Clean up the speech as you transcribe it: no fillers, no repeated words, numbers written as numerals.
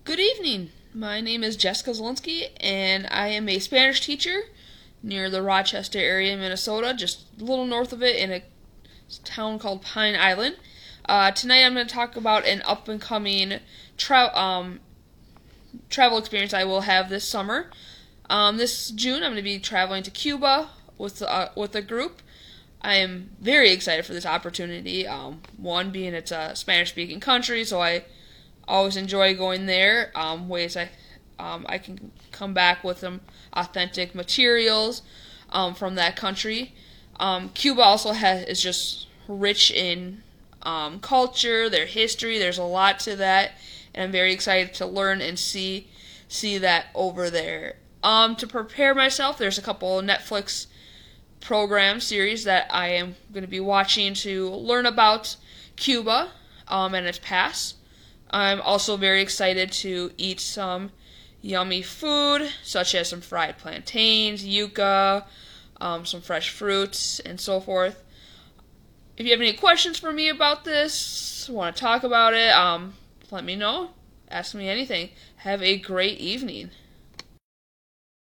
Good evening. My name is Jessica Zielinski, and I am a Spanish teacher near the Rochester area, Minnesota, just a little north of it in a town called Pine Island. Tonight I'm going to talk about an up and coming travel experience I will have this summer. This June I'm going to be traveling to Cuba with a group. I am very excited for this opportunity. One being it's a Spanish speaking country, so I always enjoy going there. Ways I can come back with some authentic materials from that country. Cuba also is just rich in culture, their history. There's a lot to that, and I'm very excited to learn and see that over there. To prepare myself, there's a couple of Netflix program series that I am going to be watching to learn about Cuba and its past. I'm also very excited to eat some yummy food, such as some fried plantains, yuca, some fresh fruits, and so forth. If you have any questions for me about this, want to talk about it, let me know. Ask me anything. Have a great evening.